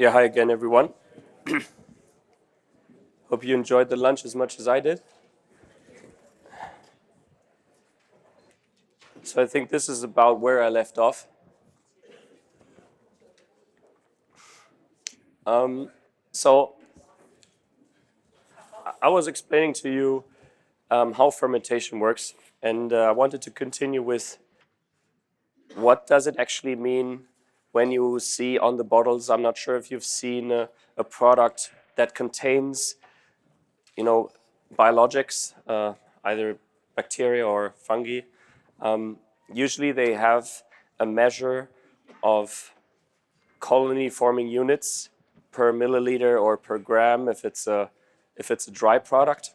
Yeah, hi again, everyone. Hope you enjoyed the lunch as much as I did. So I think this is about where I left off. So I was explaining to you how fermentation works, and I wanted to continue with what does it actually mean when you see on the bottles. I'm not sure if you've seen a product that contains, you know, biologics, either bacteria or fungi. Usually they have a measure of colony forming units per milliliter or per gram if it's a dry product.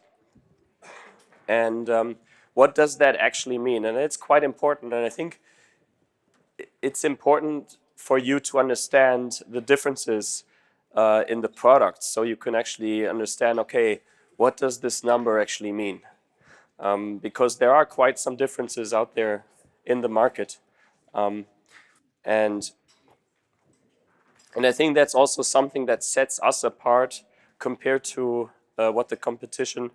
And what does that actually mean? And it's quite important. And I think it's important for you to understand the differences in the products, so you can actually understand, okay, what does this number actually mean? Because there are quite some differences out there in the market. And I think that's also something that sets us apart compared to what the competition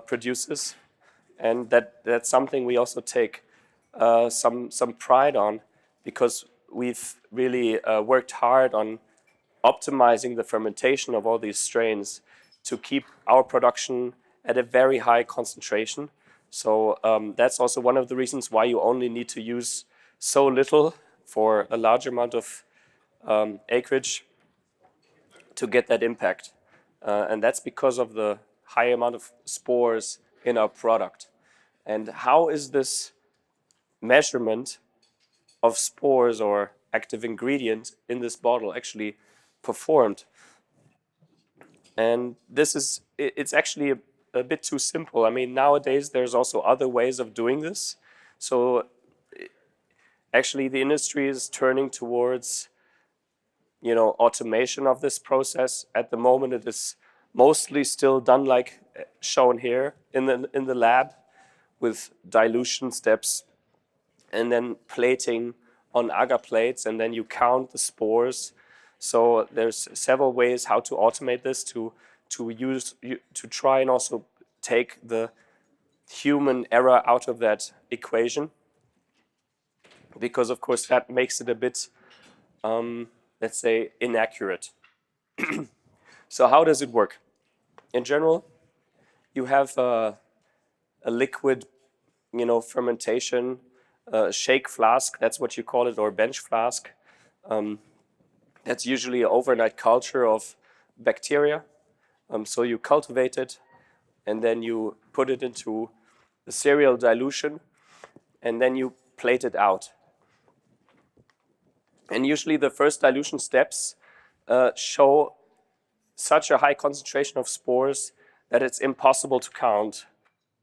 produces, and that's something we also take some pride on, because we've really worked hard on optimizing the fermentation of all these strains to keep our production at a very high concentration. So that's also one of the reasons why you only need to use so little for a large amount of acreage to get that impact. And that's because of the high amount of spores in our product. And how is this measurement of spores or active ingredient in this bottle actually performed? And it's actually a bit too simple. I mean, nowadays there's also other ways of doing this. So actually the industry is turning towards automation of this process. At the moment, it is mostly still done like shown here in the lab, with dilution steps and then plating on agar plates, and then you count the spores. So there's several ways how to automate this to try and also take the human error out of that equation, because of course that makes it a bit let's say inaccurate. So how does it work? In general, you have a liquid, fermentation, shake flask, that's what you call it, or bench flask. That's usually an overnight culture of bacteria. So you cultivate it, and then you put it into the cereal dilution, and then you plate it out. And usually the first dilution steps show such a high concentration of spores that it's impossible to count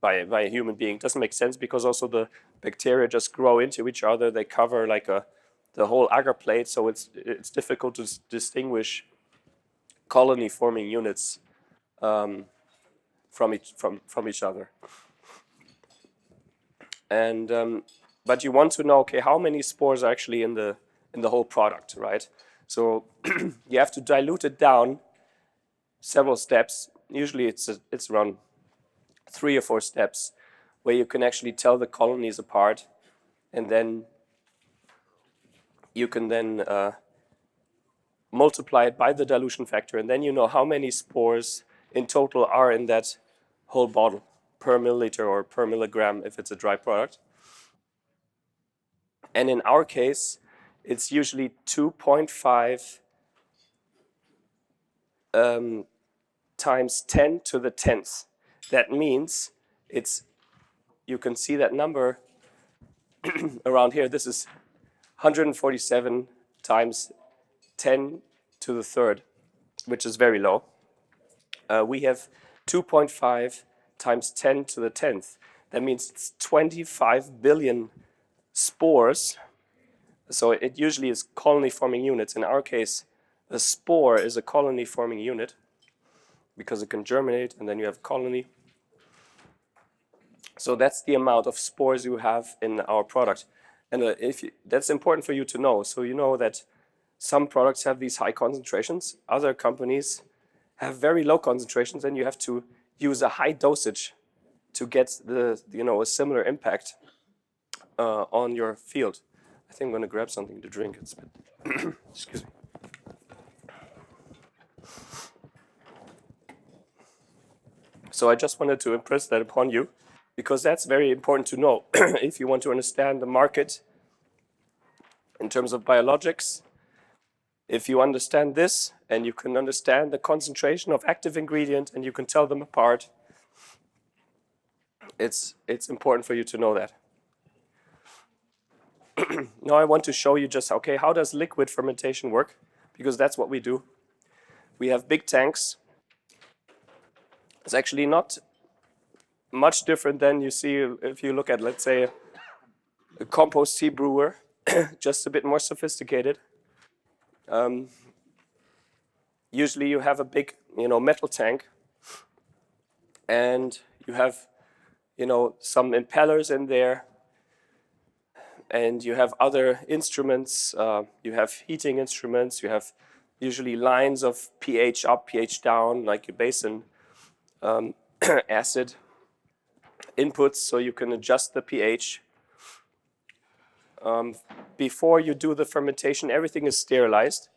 by a human being. It doesn't make sense, because also the bacteria just grow into each other. They cover like the whole agar plate, so it's difficult to distinguish colony forming units from each other. And but you want to know, okay, how many spores are actually in the whole product, right? So you have to dilute it down several steps. Usually it's around 3 or 4 steps where you can actually tell the colonies apart, and then you can then multiply it by the dilution factor, and then you know how many spores in total are in that whole bottle per milliliter or per milligram if it's a dry product. And in our case, it's usually 2.5 times 10 to the 10th. That means you can see that number around here. This is 147 times 10 to the third, which is very low. We have 2.5 times 10 to the 10th. That means it's 25 billion spores. So it usually is colony forming units. In our case, a spore is a colony forming unit, because it can germinate and then you have a colony. So that's the amount of spores you have in our product. And that's important for you to know. So you know that some products have these high concentrations. Other companies have very low concentrations, and you have to use a high dosage to get a similar impact on your field. I think I'm going to grab something to drink. It's a bit excuse me. So I just wanted to impress that upon you, because that's very important to know if you want to understand the market in terms of biologics. If you understand this and you can understand the concentration of active ingredient and you can tell them apart, it's important for you to know that. Now I want to show you just, okay, how does liquid fermentation work? Because that's what we do. We have big tanks. It's actually not much different than you see if you look at, let's say, a compost tea brewer, just a bit more sophisticated. Usually you have a big, metal tank, and you have, some impellers in there, and you have other instruments. You have heating instruments. You have usually lines of pH up, pH down, like a basin acid inputs, so you can adjust the pH. Before you do the fermentation, everything is sterilized.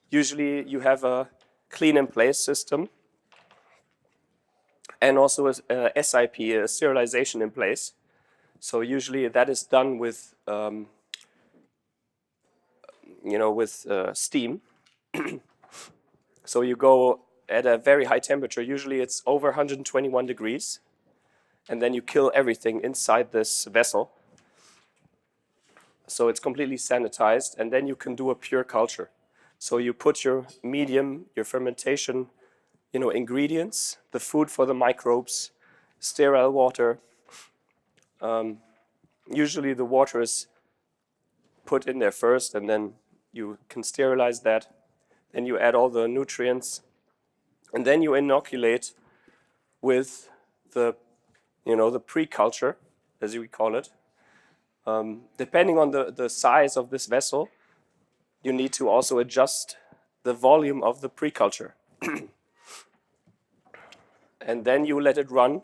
Usually you have a clean-in-place system and also a SIP, a sterilization in place. So usually that is done with, steam. So you go at a very high temperature. Usually it's over 121 degrees. And then you kill everything inside this vessel. So it's completely sanitized. And then you can do a pure culture. So you put your medium, your fermentation, ingredients, the food for the microbes, sterile water. Usually the water is put in there first, and then you can sterilize that. Then you add all the nutrients, and then you inoculate with the pre-culture, as we call it. Depending on the size of this vessel, you need to also adjust the volume of the pre-culture. And then you let it run.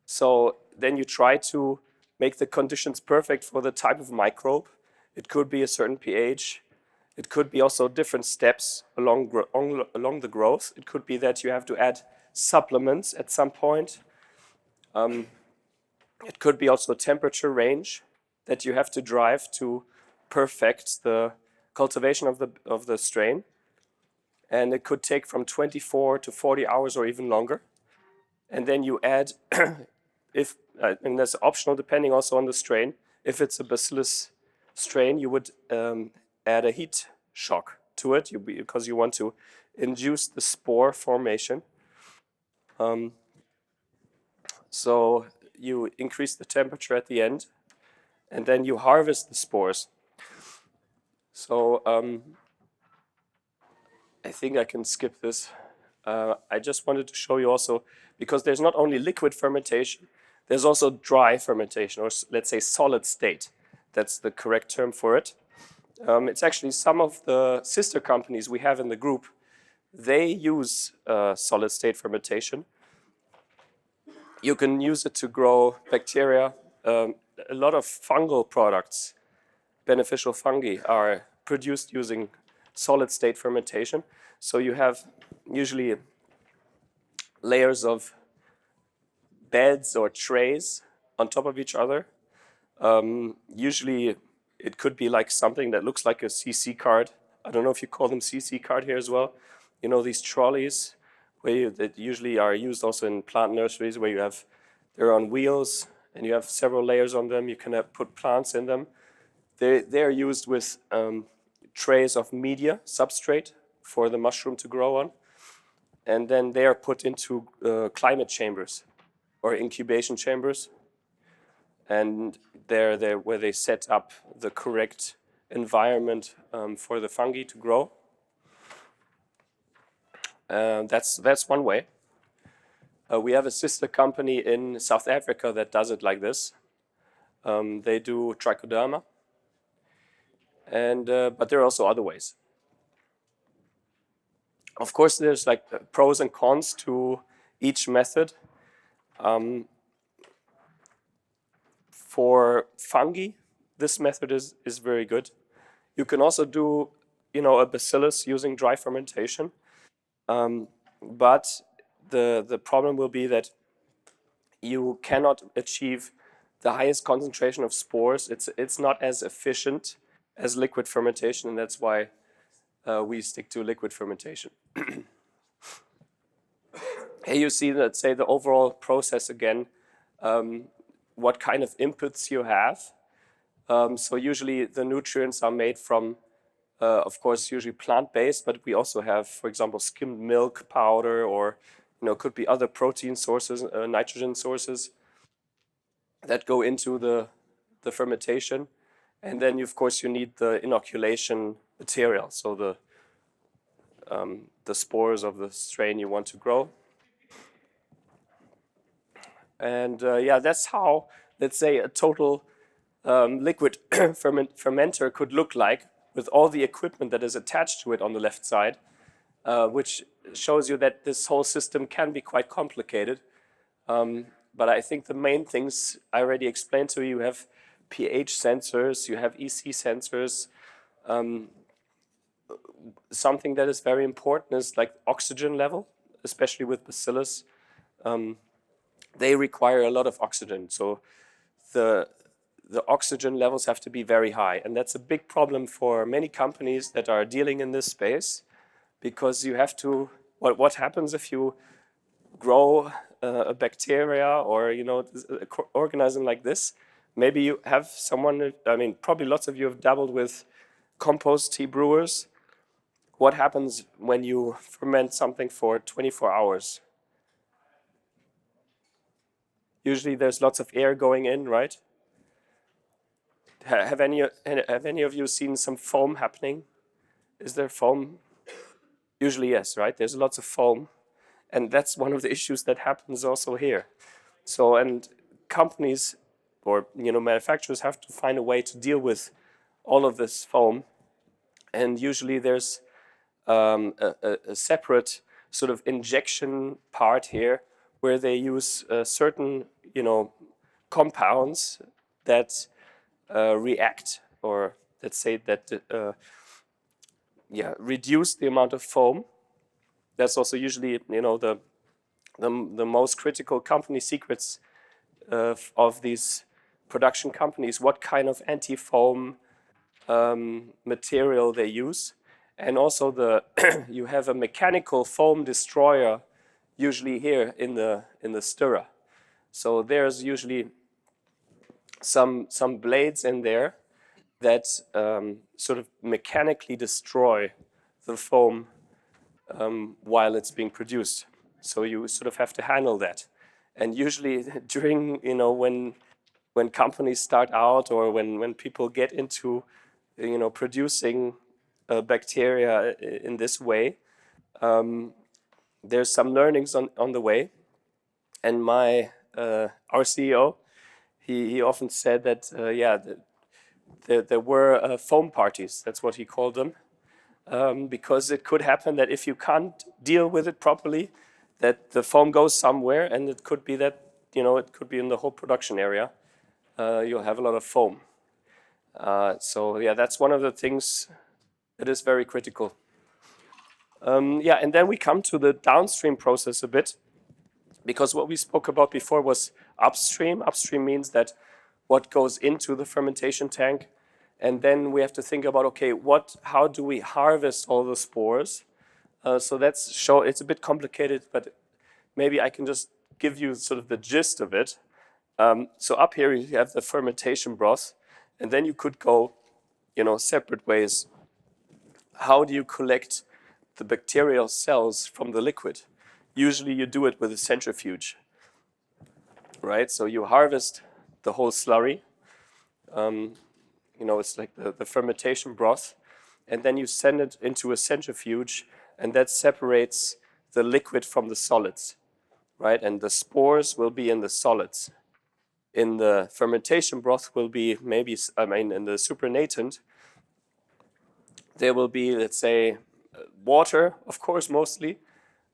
So then you try to make the conditions perfect for the type of microbe. It could be a certain pH. It could be also different steps along the growth. It could be that you have to add supplements at some point. It could be also temperature range that you have to drive to perfect the cultivation of the strain. And it could take from 24 to 40 hours or even longer. And then you add, and that's optional depending also on the strain. If it's a bacillus strain, you would add a heat shock to it because you want to induce the spore formation. So you increase the temperature at the end, and then you harvest the spores. So I think I can skip this. I just wanted to show you also, because there's not only liquid fermentation, there's also dry fermentation, or let's say solid state. That's the correct term for it. It's actually some of the sister companies we have in the group, they use solid state fermentation. You can use it to grow bacteria. A lot of fungal products, beneficial fungi, are produced using solid state fermentation. So you have usually layers of beds or trays on top of each other. Usually it could be like something that looks like a CC card. I don't know if you call them CC card here as well. These trolleys that usually are used also in plant nurseries, where they're on wheels and you have several layers on them. You can put plants in them. They're used with trays of media, substrate, for the mushroom to grow on. And then they are put into climate chambers or incubation chambers. And they're where they set up the correct environment for the fungi to grow. That's one way. We have a sister company in South Africa that does it like this. They do trichoderma, but there are also other ways. Of course, there's like pros and cons to each method. For fungi, this method is very good. You can also do, a bacillus using dry fermentation, but the problem will be that you cannot achieve the highest concentration of spores. It's not as efficient as liquid fermentation, and that's why we stick to liquid fermentation. Here you see, let's say, the overall process again, what kind of inputs you have. So usually the nutrients are made from, of course, usually plant-based, but we also have, for example, skimmed milk powder, or could be other protein sources, nitrogen sources that go into the fermentation. And then, of course, you need the inoculation material, so the spores of the strain you want to grow. And yeah, that's how, let's say, a total liquid fermenter could look like, with all the equipment that is attached to it on the left side, which shows you that this whole system can be quite complicated. But I think the main things I already explained to you. You have pH sensors, you have EC sensors. Something that is very important is like oxygen level, especially with bacillus. They require a lot of oxygen. So the oxygen levels have to be very high. And that's a big problem for many companies that are dealing in this space, because you have to, what happens if you grow a bacteria or, organism like this? Maybe you have someone, probably lots of you have dabbled with compost tea brewers. What happens when you ferment something for 24 hours? Usually there's lots of air going in, right? Have any of you seen some foam happening? Is there foam? Usually yes, right? There's lots of foam. And that's one of the issues that happens also here. So, and companies or manufacturers have to find a way to deal with all of this foam. And usually there's a separate sort of injection part here, where they use certain compounds that react, or let's say that reduce the amount of foam. That's also usually the most critical company secrets of these production companies, what kind of anti-foam material they use. And also you have a mechanical foam destroyer usually here in the stirrer. So there's usually some blades in there that sort of mechanically destroy the foam while it's being produced. So you sort of have to handle that. And usually during, when companies start out, or when people get into, producing bacteria in this way, there's some learnings on the way. And our CEO, he often said that, there were foam parties. That's what he called them. Because it could happen that if you can't deal with it properly, that the foam goes somewhere, and it could be that, it could be in the whole production area. You'll have a lot of foam. So yeah, that's one of the things that is very critical. And then we come to the downstream process a bit, because what we spoke about before was upstream. Upstream means that what goes into the fermentation tank. And then we have to think about, okay, how do we harvest all the spores? So it's a bit complicated, but maybe I can just give you sort of the gist of it. So up here you have the fermentation broth, and then you could go, separate ways. How do you collect the bacterial cells from the liquid? Usually you do it with a centrifuge, right? So you harvest the whole slurry. It's like the fermentation broth, and then you send it into a centrifuge, and that separates the liquid from the solids, right? And the spores will be in the solids. In the fermentation broth will be in the supernatant, there will be, let's say, water, of course, mostly,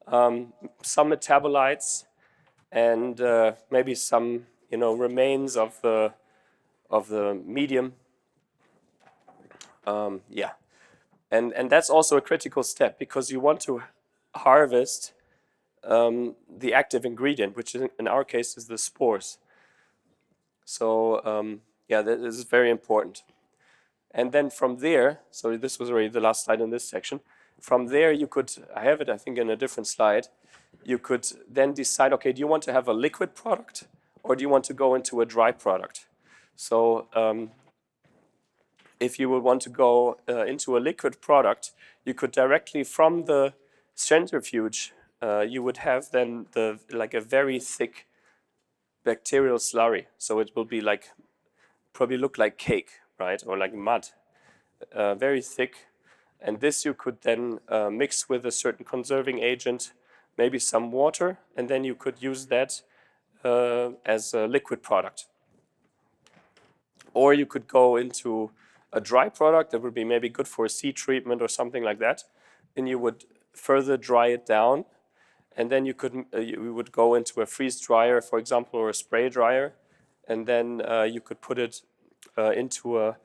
some metabolites, and maybe some remains of the medium. Yeah, and that's also a critical step because you want to harvest the active ingredient, which in our case is the spores. So yeah, that is very important. And then from there, so this was already the last slide in this section. From there, you could, I have it, I think, in a different slide. You could then decide, okay, do you want to have a liquid product or do you want to go into a dry product? So if you would want to go into a liquid product, you could directly from the centrifuge, you would have then like a very thick bacterial slurry. So it will be like, probably look like cake, right? Or like mud, very thick. And this you could then mix with a certain conserving agent, maybe some water, and then you could use that as a liquid product. Or you could go into a dry product that would be maybe good for a seed treatment or something like that. And you would further dry it down. And then you would go into a freeze dryer, for example, or a spray dryer. And then you could put it into a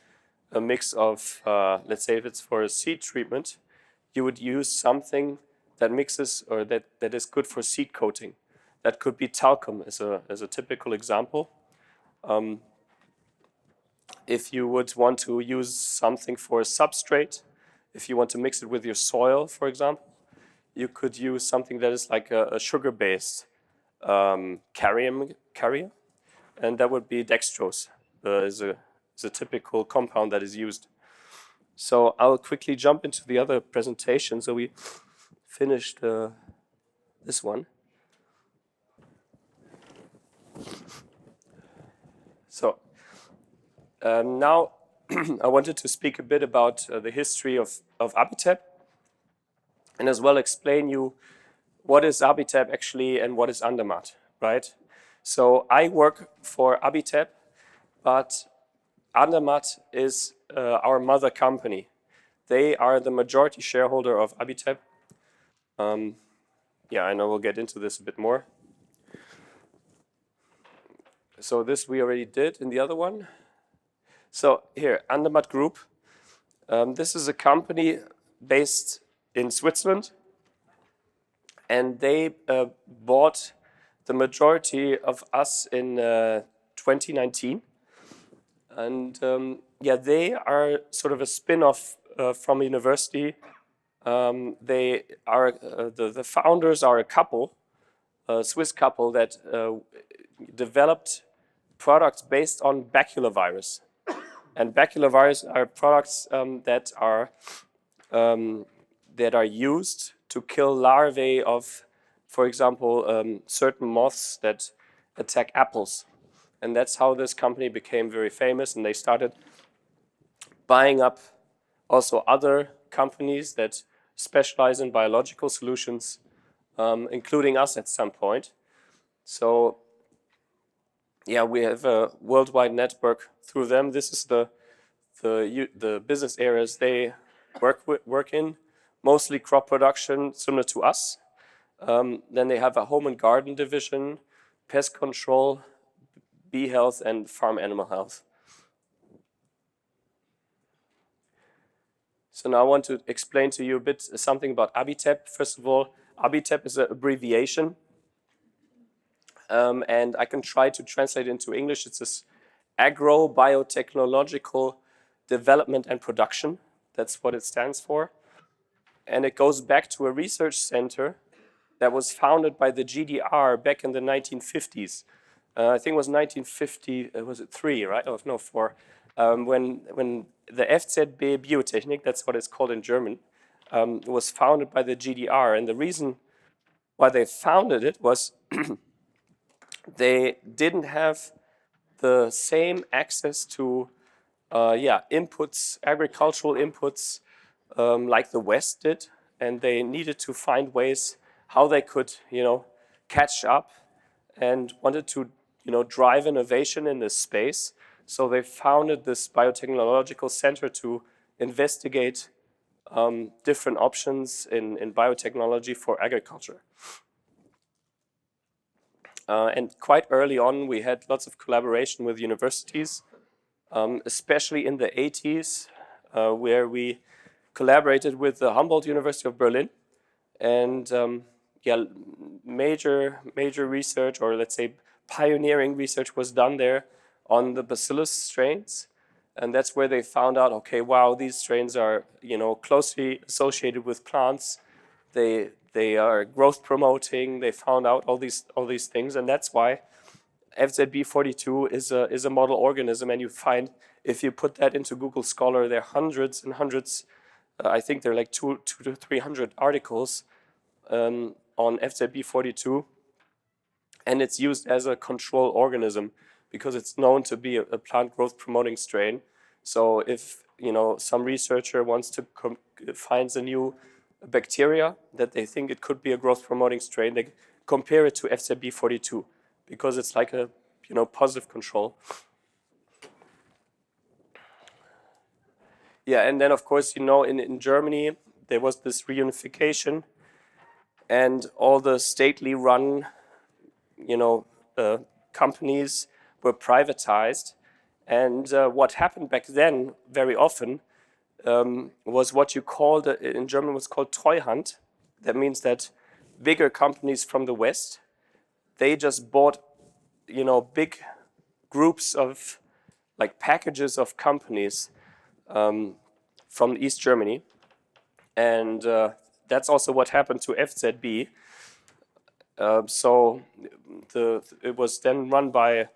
mix of, let's say if it's for a seed treatment, you would use something that mixes or that is good for seed coating. That could be talcum as a typical example. If you would want to use something for a substrate, if you want to mix it with your soil, for example, you could use something that is like a sugar-based carrier, and that would be dextrose, is a typical compound that is used. So I'll quickly jump into the other presentation. So we finished this one. So now I wanted to speak a bit about the history of Abitep and as well explain you what is Abitep actually and what is Andermatt, right? So I work for Abitep, but Andermatt is our mother company. They are the majority shareholder of Abitep. Yeah, I know we'll get into this a bit more. So this we already did in the other one. So here, Andermatt Group. This is a company based in Switzerland, and they bought the majority of us in 2019. And yeah, they are sort of a spin-off from a university. They are the founders are a couple, a Swiss couple that developed products based on baculovirus. And baculovirus are products that are used to kill larvae of, for example, certain moths that attack apples. And that's how this company became very famous. And they started buying up also other companies that specialize in biological solutions, including us at some point. So yeah, we have a worldwide network through them. This is the business areas they work in, mostly crop production, similar to us. Then they have a home and garden division, pest control, bee health, and farm animal health. So now I want to explain to you a bit something about Abitep. First of all, Abitep is an abbreviation. And I can try to translate into English. It's this Agro-Biotechnological Development and Production. That's what it stands for. And it goes back to a research center that was founded by the GDR back in the 1950s. I think it was 1950, was it 3, right? Oh, no, 4. When the FZB Biotechnik, that's what it's called in German, was founded by the GDR. And the reason why they founded it was they didn't have the same access to inputs, agricultural inputs, like the West did, and they needed to find ways how they could, catch up, and wanted to, drive innovation in this space. So they founded this biotechnological center to investigate different options in biotechnology for agriculture. And quite early on, we had lots of collaboration with universities, especially in the 80s, where we collaborated with the Humboldt University of Berlin. And yeah, major research, or let's say pioneering research, was done there on the bacillus strains. And that's where they found out, okay, wow, these strains are, you know, closely associated with plants. They are growth promoting. They found out all these things, and that's why FZB42 is a model organism. And you find, if you put that into Google Scholar, there are hundreds and hundreds. I think there are like 200 to 300 articles on FZB42, and it's used as a control organism because it's known to be a plant growth promoting strain. So if, you know, some researcher wants to finds a new bacteria that they think it could be a growth promoting strain, they compare it to FZB42 because it's like a, you know, positive control. Yeah, and then of course, you know, in Germany there was this reunification, and all the stately run, you know, companies were privatized. And what happened back then very often was what you called, in German was called Treuhand. That means that bigger companies from the West, they just bought, you know, big groups of, like, packages of companies from East Germany. And that's also what happened to FZB. So it was then run by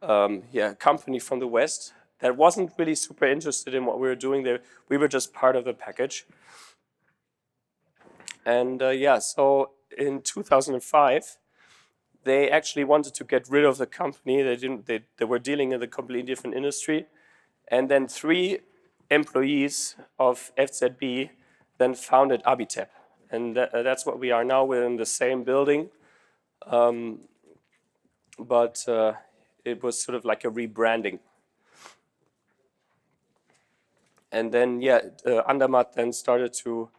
a company from the West that wasn't really super interested in what we were doing there. We were just part of the package. And yeah, so in 2005, they actually wanted to get rid of the company. They were dealing in a completely different industry. And then 3 employees of FZB then founded Abitep. And that's what we are now. We're in the same building. But it was sort of like a rebranding. And then, yeah, Andermatt then started to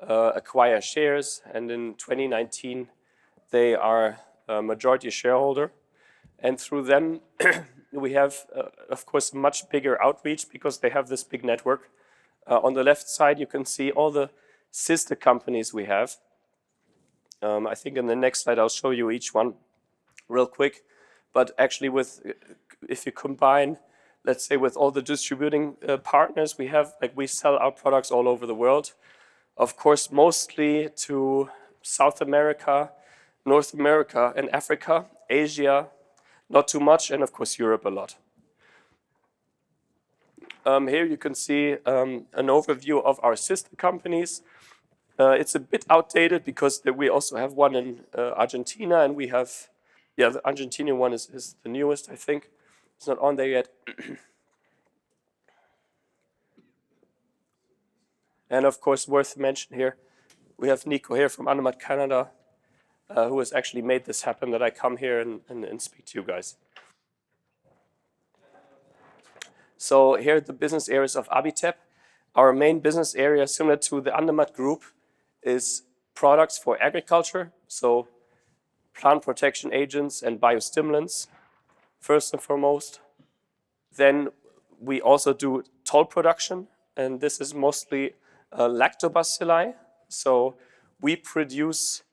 acquire shares. And in 2019, they are a majority shareholder. And through them, we have, of course, much bigger outreach because they have this big network. On the left side, you can see all the sister companies we have. I think in the next slide, I'll show you each one real quick. But actually, if you combine, let's say, with all the distributing partners we have, like, we sell our products all over the world. Of course, mostly to South America, North America, and Africa, Asia, not too much, and of course Europe a lot. Here you can see an overview of our sister companies. It's a bit outdated because we also have one in Argentina, and we have, yeah, the Argentinian one is the newest, I think. It's not on there yet. And of course, worth mentioning here, we have Nico here from Andermatt, Canada, who has actually made this happen, that I come here and speak to you guys. So here are the business areas of Abitep. Our main business area, similar to the Andermatt group, is products for agriculture. So plant protection agents and biostimulants, first and foremost. Then we also do toll production, and this is mostly lactobacilli. So we produce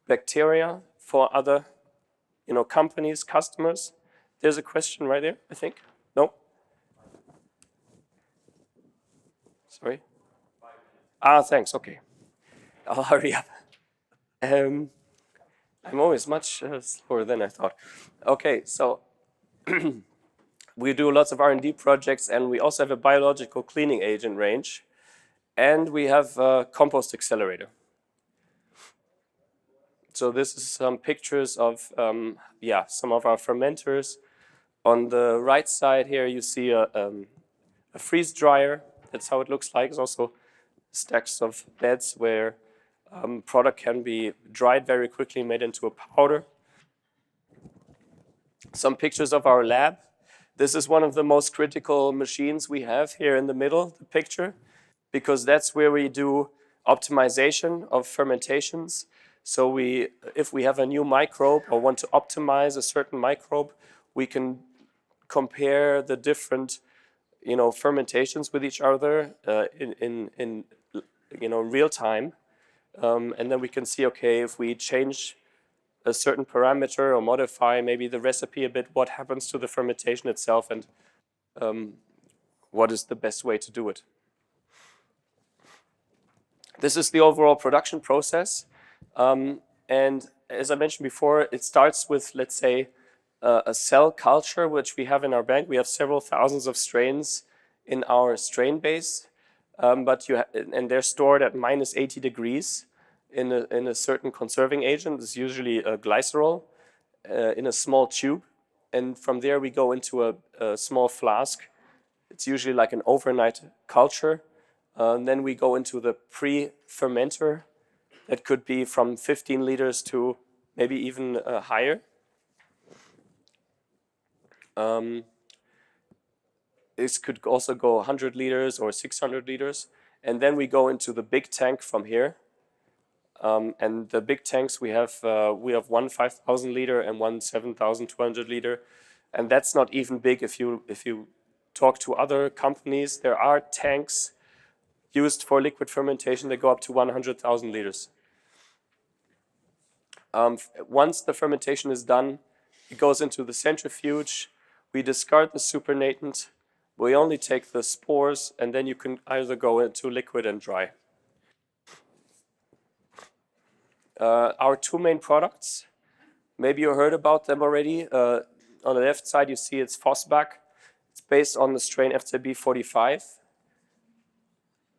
bacteria for other, you know, companies, customers. There's a question right there, I think. No? Sorry? Thanks, okay. I'll hurry up. I'm always much slower than I thought. Okay, so we do lots of R&D projects, and we also have a biological cleaning agent range, and we have a compost accelerator. So this is some pictures of some of our fermenters. On the right side here, you see a freeze dryer. That's how it looks like. It's also stacks of beds where product can be dried very quickly, made into a powder. Some pictures of our lab. This is one of the most critical machines we have here in the middle, the picture. because that's where we do optimization of fermentations. So if we have a new microbe or want to optimize a certain microbe, we can compare the different, fermentations with each other in real time, and then we can see, okay, if we change a certain parameter or modify maybe the recipe a bit, what happens to the fermentation itself, and what is the best way to do it. This is the overall production process. And as I mentioned before, it starts with, let's say, a cell culture, which we have in our bank. We have several thousands of strains in our strain base, and they're stored at minus 80 degrees in a certain conserving agent. It's usually a glycerol in a small tube. And from there, we go into a small flask. It's usually like an overnight culture. Then we go into the pre-fermenter. That could be from 15 liters to maybe even higher. This could also go 100 liters or 600 liters. And then we go into the big tank from here. And the big tanks, we have one 5,000 liter and one 7,200 liter. And that's not even big. If you talk to other companies, there are tanks used for liquid fermentation that go up to 100,000 liters. Once the fermentation is done, it goes into the centrifuge. We discard the supernatant. We only take the spores, and then you can either go into liquid and dry. Our two main products, maybe you heard about them already. On the left side, you see it's Fosbach. It's based on the strain FZB45.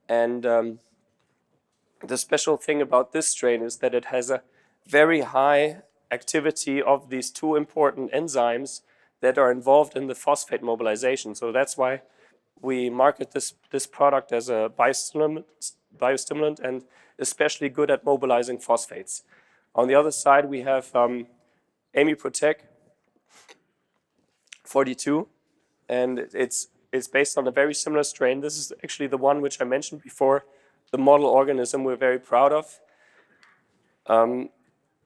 And the special thing about this strain is that it has a very high activity of these two important enzymes that are involved in the phosphate mobilization. So that's why we market this product as a biostimulant and especially good at mobilizing phosphates. On the other side, we have Amiprotec 42, and it's based on a very similar strain. This is actually the one which I mentioned before, the model organism we're very proud of.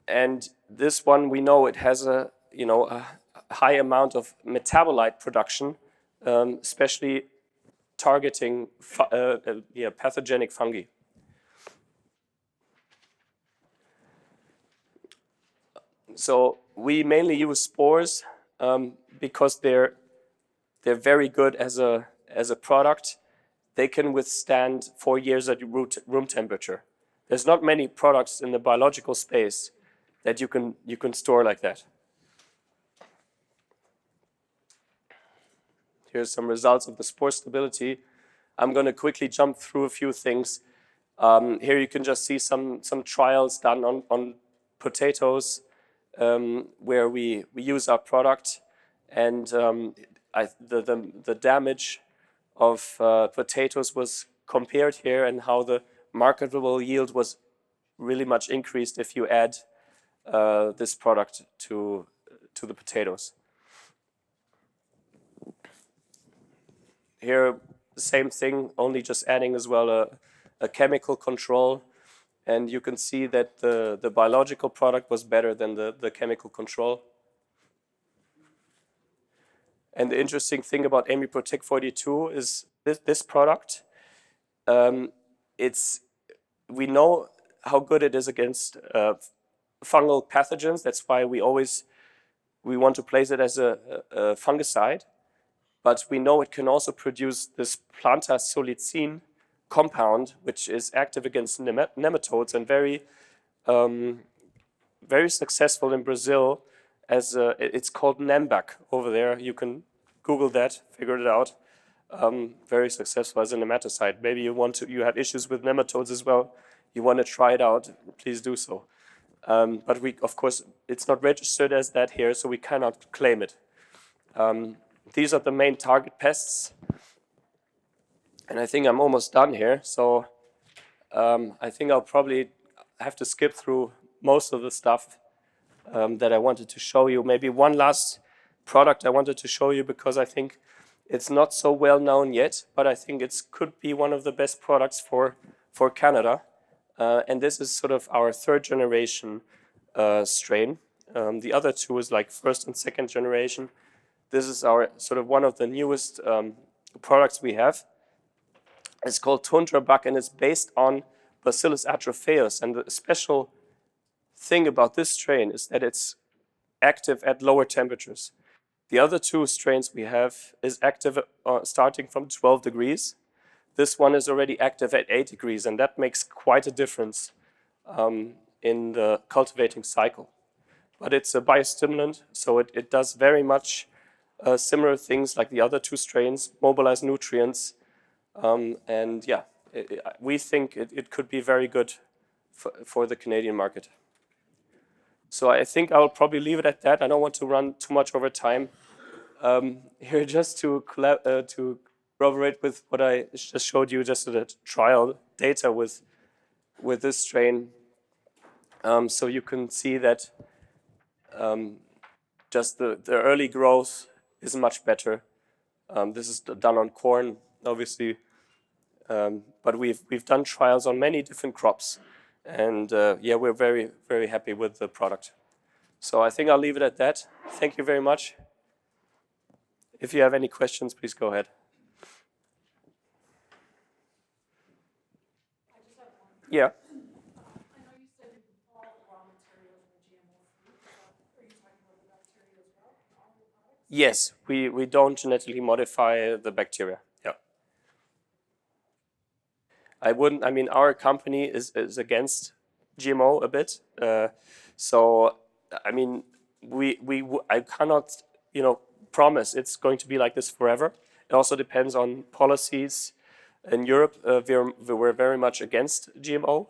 And this one, we know it has a high amount of metabolite production, especially targeting pathogenic fungi. So we mainly use spores because they're very good as a product. They can withstand 4 years at room temperature. There's not many products in the biological space that you can store like that. Here's some results of the spore stability. I'm going to quickly jump through a few things. Here you can just see some trials done on potatoes where we use our product, and the damage of potatoes was compared here, and how the marketable yield was really much increased if you add this product to the potatoes. Here, the same thing, only just adding as well a chemical control, and you can see that the biological product was better than the chemical control. And the interesting thing about Amiprotec 42 is this product. We know how good it is against fungal pathogens. That's why we want to place it as a fungicide. But we know it can also produce this plantasolicin compound, which is active against nematodes and very successful in Brazil. It's called Nambac over there. You can Google that, figure it out. Very successful as a nematicide. Maybe you have issues with nematodes as well. You want to try it out, please do so. But of course, it's not registered as that here, so we cannot claim it. These are the main target pests. And I think I'm almost done here. So I think I'll probably have to skip through most of the stuff that I wanted to show you. Maybe one last product I wanted to show you, because I think It's not so well known yet, but I think it could be one of the best products for Canada. And this is sort of our third generation strain. The other two is like first and second generation. This is our sort of one of the newest products we have. It's called Tundra Bug, and it's based on Bacillus atrophaeus. And the special thing about this strain is that it's active at lower temperatures. The other two strains we have is active starting from 12 degrees. This one is already active at 8 degrees, and that makes quite a difference in the cultivating cycle. But it's a biostimulant, so it does very much similar things like the other two strains, mobilize nutrients, and yeah, we think it could be very good for the Canadian market. So I think I'll probably leave it at that. I don't want to run too much over time. Here, just to corroborate with what I just showed you, just the trial data with this strain. So you can see that just the early growth is much better. This is done on corn, obviously, but we've done trials on many different crops, and yeah, we're very, very happy with the product. So I think I'll leave it at that. Thank you very much. If you have any questions, please go ahead. Yeah. I know you said all raw materials were GMO free. Are you talking about the bacteria as well? All the products? Yes, we don't genetically modify the bacteria. Yeah. I mean, our company is against GMO a bit. So, I mean, I cannot, promise it's going to be like this forever. It also depends on policies. In Europe, we're very much against GMO,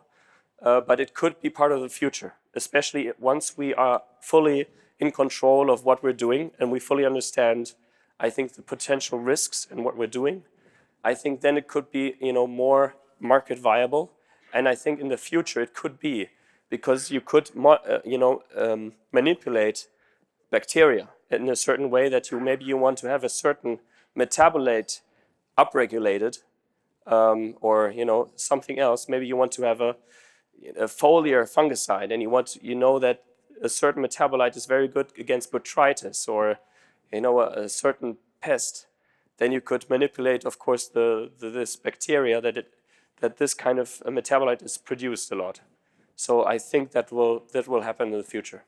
but it could be part of the future, especially once we are fully in control of what we're doing and we fully understand, I think, the potential risks in what we're doing. I think then it could be, more market viable, and I think in the future it could be, because you could, manipulate bacteria in a certain way that maybe you want to have a certain metabolite upregulated, or something else. Maybe you want to have a foliar fungicide, and you know that a certain metabolite is very good against botrytis, or a certain pest. Then you could manipulate, of course, this bacteria that this kind of metabolite is produced a lot. So I think that will happen in the future.